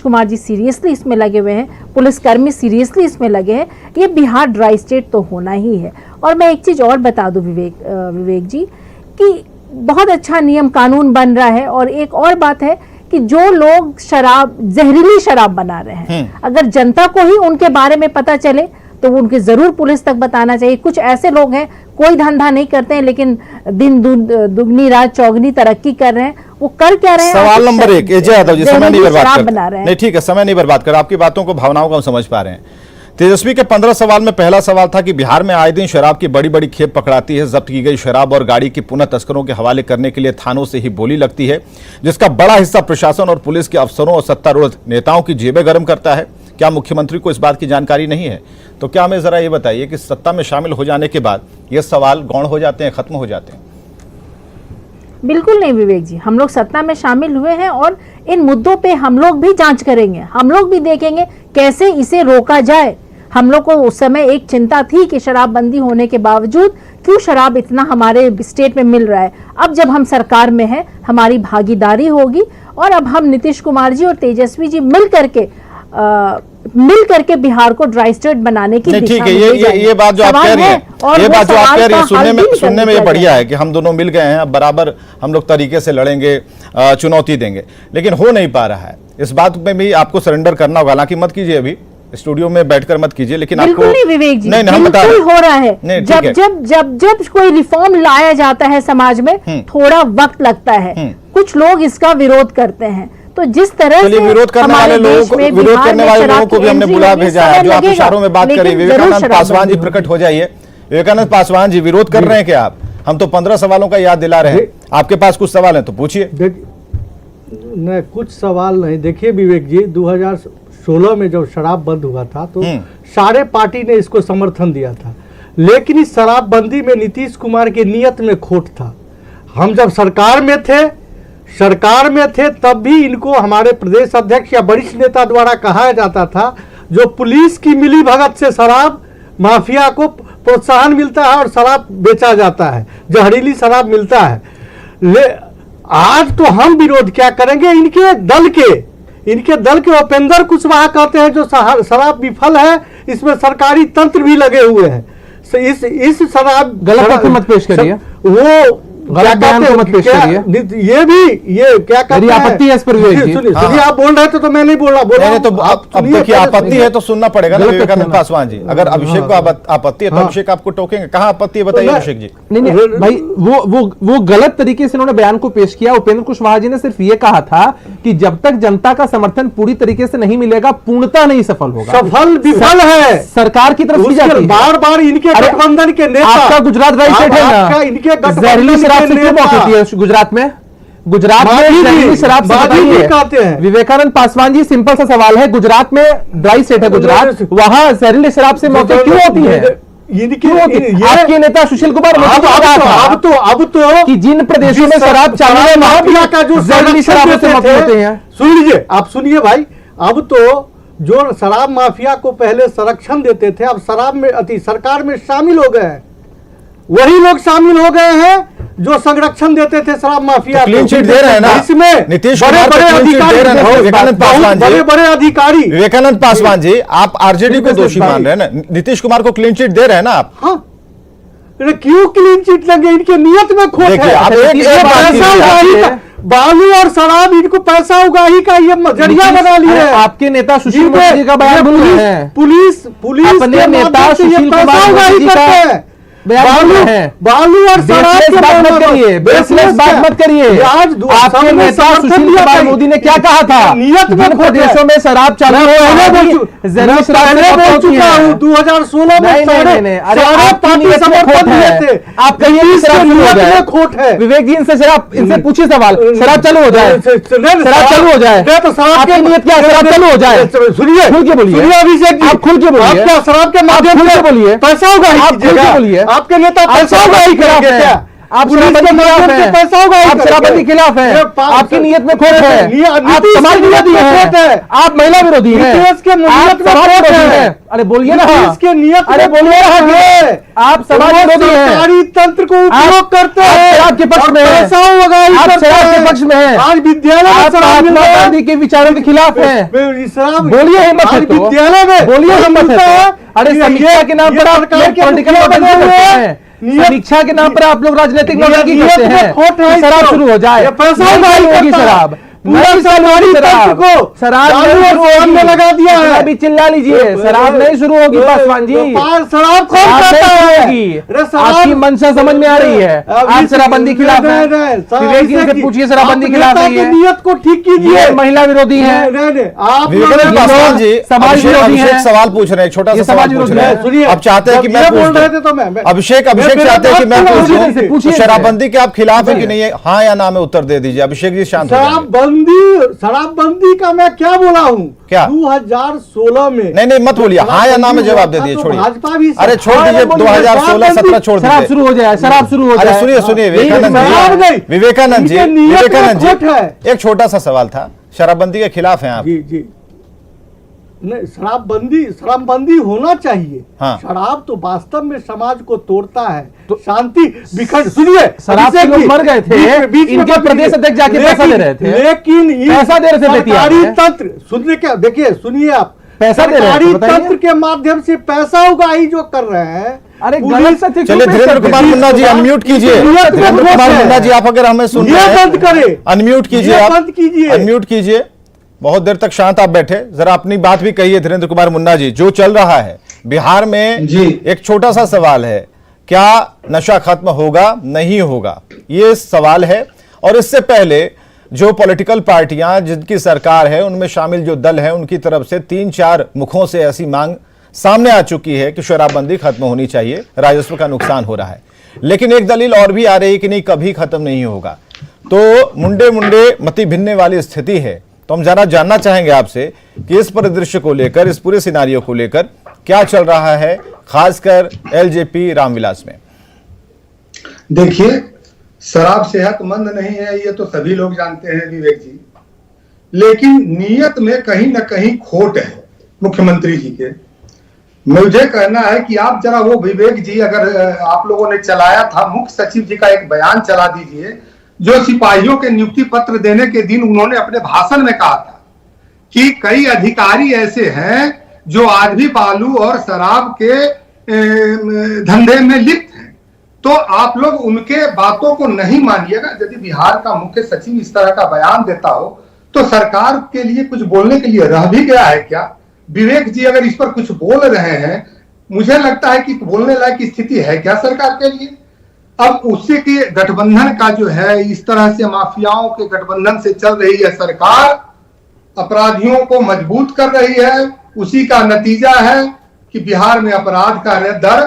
Kumar ji seriously इसमें लगे हुए हैं, पुलिसकर्मी सीरियसली इसमें लगे हैं। ये बिहार ड्राई स्टेट तो होना ही है। और मैं एक चीज और बता दूं विवेक जी कि बहुत अच्छा नियम कानून बन रहा है। और एक और बात है कि जो लोग शराब, जहरीली शराब बना रहे हैं, अगर जनता को ही उनके बारे में पता चले तो उनके जरूर पुलिस तक बताना चाहिए। कुछ ऐसे लोग हैं कोई धंधा नहीं करते हैं लेकिन दिन दुगनी रात चौगनी तरक्की कर रहे हैं। वो कर क्या रहे हैं? सवाल नंबर 1, एजे यादव जी, समय नहीं बर्बाद कर रहे हैं। नहीं, ठीक है, समय नहीं बर्बाद कर, आपकी बातों को, भावनाओं को हम समझ पा रहे हैं। तेजस्वी के 15 सवाल में पहला सवाल था कि बिहार में आए दिन शराब की बड़ी बड़ी खेप पकड़ाती है। जब्त की गई शराब और गाड़ी की पुनः तस्करों के हवाले करने के लिए थानों से ही बोली लगती है, जिसका बड़ा हिस्सा प्रशासन और पुलिस के अफसरों और सत्तारूढ़ नेताओं की जेबें गर्म करता है। क्या मुख्यमंत्री को इस बात की जानकारी नहीं है? तो क्या हमें जरा ये बताइए कि सत्ता में शामिल हो जाने के बाद ये सवाल गौण हो जाते हैं, खत्म हो जाते हैं? बिल्कुल नहीं विवेक जी, हम लोग सत्ता में शामिल हुए हैं और इन मुद्दों पे हम लोग भी जांच करेंगे, हम लोग भी देखेंगे कैसे इसे रोका जाए। हम लोग को उस समय एक चिंता थी कि शराबबंदी होने के बावजूद क्यों शराब इतना हमारे स्टेट में मिल रहा है। अब जब हम सरकार में हैं, हमारी भागीदारी होगी और अब हम नीतीश कुमार जी और तेजस्वी जी मिल करके बिहार को ड्राई स्टेट बनाने की दिशा में ये बात जो आप कह रही हैं, ये बात जो आप कह रही हैं, सुनने में ये बढ़िया है कि हम दोनों मिल गए हैं, अब बराबर हम लोग तरीके से लड़ेंगे, चुनौती देंगे, लेकिन हो नहीं पा रहा है। इस बात में भी आपको सरेंडर करना होगा। हालांकि मत कीजिए, अभी स्टूडियो में बैठकर मत कीजिए, लेकिन आपको नहीं विवेक जी, नहीं, हम बता रहे हो रहा है। जब कोई रिफॉर्म लाया जाता है समाज में, थोड़ा वक्त लगता है। कुछ लोग इसका विरोध करते हैं, तो जिस तरह से विरोध करने वाले लोगों को, विरोध करने वाले लोगों को भी हमने बुला भेजा है, जो आप इशारों में बात करें। विवेकानंद पासवान जी प्रकट हो जाइए। विवेकानंद पासवान जी, विरोध कर रहे हैं क्या आप? हम तो 15 सवालों का याद दिला रहे हैं, आपके पास कुछ सवाल हैं तो पूछिए। नहीं, कुछ सवाल नहीं। देखिए विवेक जी, 2016 में जब शराब बंद हुआ था तो सारे पार्टी ने इसको समर्थन दिया था, लेकिन इस शराबबंदी में नीतीश कुमार की नीयत में खोट था। हम जब सरकार में थे तब भी इनको हमारे प्रदेश अध्यक्ष या वरिष्ठ नेता द्वारा कहा जाता था जो पुलिस की मिली भगत से शराब माफिया को प्रोत्साहन मिलता है और शराब बेचा जाता है, जहरीली शराब मिलता है। आज तो हम विरोध क्या करेंगे? इनके दल के उपेंद्र कुशवाहा कहते हैं जो शराब विफल है, इसमें सरकारी तंत्र भी लगे हुए हैं। इस शराब गलत मत पेश करिए, वो गलत बयान को मत पेश करिए। ये क्या करते हैं? आपत्ति है इस पर विवेक जी? सुनिए, आप बोल रहे थे तो मैं नहीं बोल रहा तो अब देखिए, आपत्ति है तो सुनना पड़ेगा ना विवेकानंद पासवान जी। अगर अभिषेक को आपत्ति है तो अभिषेक आपको टोकेंगे। कहाँ आपत्ति है बताइए अभिषेक जी। नहीं भाई, वो गलत तरीके से उन्होंने बयान को पेश किया। उपेंद्र कुशवाहा जी ने सिर्फ ये कहा था कि जब तक जनता का समर्थन पूरी तरीके से नहीं मिलेगा, पूर्णता नहीं सफल होगा। सफल विफल है सरकार की तरफ से बार इनके गठबंधन के नेता। आपका गुजरात ड्राई स्टेट है ना, इनके जहरीली शराब से क्यों मौत होती है गुजरात में? जहरीली शराब से बताइए। विवेकानंद पासवान जी, सिंपल सा सवाल है, गुजरात में ड्राई स्टेट है गुजरात, वहां जहरीली शराब से मौतें क्यों होती है? आपके नेता सुशील कुमार अब तो कि जिन प्रदेशों में शराब चालू है वहां का जो जहरीली शराब से मौतें होते हैं। सुन लीजिए, आप सुनिए भाई, अब तो जो शराब माफिया को पहले संरक्षण देते थे, अब सरकार में शामिल हो गए हैं। वही लोग शामिल हो गए हैं जो संरक्षण देते थे शराब माफिया। क्लीन चिट दे रहे हैं ना इसमें नीतीश कुमार, बड़े अधिकारी। विवेकानंद पासवान जी, आप आरजेडी को दोषी मान रहे हैं ना, नीतीश कुमार को क्लीन चिट दे रहे हैं ना आप? हाँ, क्यों क्लीन चिट लगे? इनके नियत में खोट है। बालू और शराब इनको पैसा उगाही का ये जरिया बना लिया है। आपके नेता सुशील कुमार जी का बयान भूल रहे हैं। पुलिस अपने नेता सुशील कुमार उगाही करते हैं। बालू और शराब की बात मत करिए, बेसलेस बात मत करिए। आपके नेता सुशील कुमार मोदी ने क्या कहा था? नियत में प्रदेशों में शराब चालू है, 2016 में आप कहिए खोट है। विवेक जी, इनसे पूछिए सवाल, शराब चालू हो जाए, शराब चालू हो जाए तो आपकी नियत क्या? शराब चालू हो जाए, सुनिए, खुल के बोलिए अभिषेक जी, आप खुल के बोलिए। शराब के माध्यम से बोलिए, पैसा उगाही कीजिएगा। बोलिए, आपके नेता पैसा उगाही करेंगे क्या? आप शराबबंदी के खिलाफ हैं, आप शराबबंदी के खिलाफ हैं, आपकी नीयत में खोट है, आप समाज विरोधी हैं, आप महिला विरोधी हैं, आप समाज विरोधी हैं। अरे बोलिए ना, अरे बोलिए ना, आप समाज विरोधी हैं, सरकारी तंत्र को उपयोग करते हैं, शराब के पक्ष में हैं, आप शराब के पक्ष में हैं, आज विद्यालय में महात्मा गांधी के विचारों के खिलाफ हैं। बोलिए हिम्मत है तो, विद्यालय में बोलिए हिम्मत है तो। अरे समीक्षा के नाम पर आप पॉलिटिकल करते हैं, समीक्षा के नाम पर आप लोग राजनीतिक नौटंकी करते हैं। शराब शुरू हो जाए, होगी शराब, शराब में लगा दिया है, अभी चिल्ला लीजिए, शराब नहीं शुरू होगी पासवान जी, शराब होगी। आपकी मंशा समझ में आ रही है, आप शराबबंदी खिलाफ हैं, विवेक जी से पूछिए शराबबंदी खिलाफ नहीं है, नियत को ठीक कीजिए, महिला विरोधी है, आप समाज विरोधी है। सवाल पूछ रहे हैं, छोटा सा सवाल पूछ रहे हैं, अब चाहते हैं कि मैं बोल रहे थे तो मैं अभिषेक चाहते हैं कि मैं पूछूं, पूछूं शराबबंदी के आप खिलाफ है कि नहीं है, हाँ या ना में उत्तर दे दीजिए। अभिषेक जी शांत हो जाइए। शराबबंदी का मैं क्या बोला हूँ, क्या 2016 में नहीं मत बोलिए, हाँ या ना में जवाब दे दीजिए, छोड़िए, भाजपा भी अरे छोड़ दीजिए, 2016-17 छोड़ शराब दीजिए, शुरू हो जाए, शराब शुरू हो जाए। अरे सुनिए विवेकानंद जी एक छोटा सा सवाल था, शराबबंदी के खिलाफ हैं आप? जी नहीं, शराबबंदी होना चाहिए। हाँ। शराब तो वास्तव में समाज को तोड़ता है, तो शांति बिखर, सुनिए, शराब से लोग मर गए थे, इनके प्रदेश अध्यक्ष जाके पैसा दे रहे थे, लेकिन पैसा दे रहे थे, सरकारी तंत्र सुनने क्या, देखिए सुनिए, आप पैसा दे रहे सरकारी तंत्र के माध्यम से पैसा उगाही जो कर रहे हैं। अरे गलत से चलिए धीरेन्द्र कुमार मुन्ना जी अनम्यूट कीजिए, धीरेन्द्र कुमार मुन्ना जी आप अगर हमें सुन रहे हैं बंद करें, अनम्यूट कीजिए, आप बंद कीजिए, अनम्यूट कीजिए। बहुत देर तक शांत आप बैठे, जरा अपनी बात भी कहिए धीरेन्द्र कुमार मुन्ना जी। जो चल रहा है बिहार में एक छोटा सा सवाल है, क्या नशा खत्म होगा नहीं होगा, ये सवाल है। और इससे पहले जो पॉलिटिकल पार्टियां जिनकी सरकार है उनमें शामिल जो दल है उनकी तरफ से 3-4 मुखों से ऐसी मांग सामने आ चुकी है कि शराबबंदी खत्म होनी चाहिए, राजस्व का नुकसान हो रहा है। लेकिन एक दलील और भी आ रही है कि नहीं कभी खत्म नहीं होगा, तो मुंडे मती भिन्ने वाली स्थिति है। तो हम जरा जानना चाहेंगे आपसे कि इस परिदृश्य को लेकर, इस पूरे सिनारियो को लेकर क्या चल रहा है, खासकर एलजेपी रामविलास में। देखिए, शराब सेहतमंद नहीं है, ये तो सभी लोग जानते हैं विवेक जी, लेकिन नीयत में कहीं ना कहीं खोट है मुख्यमंत्री जी के। मुझे कहना है कि आप जरा वो विवेक जी, अगर आप लोगों ने चलाया था, मुख्य सचिव जी का एक बयान चला दीजिए, जो सिपाहियों के नियुक्ति पत्र देने के दिन उन्होंने अपने भाषण में कहा था कि कई अधिकारी ऐसे हैं जो आज भी बालू और शराब के धंधे में लिप्त हैं। तो आप लोग उनके बातों को नहीं मानिएगा। यदि बिहार का मुख्य सचिव इस तरह का बयान देता हो तो सरकार के लिए कुछ बोलने के लिए रह भी गया है क्या? विवेक जी अगर इस पर कुछ बोल रहे हैं, मुझे लगता है कि बोलने लायक स्थिति है क्या सरकार के लिए? अब उससे के गठबंधन का जो है, इस तरह से माफियाओं के गठबंधन से चल रही है सरकार, अपराधियों को मजबूत कर रही है। उसी का नतीजा है कि बिहार में अपराध का दर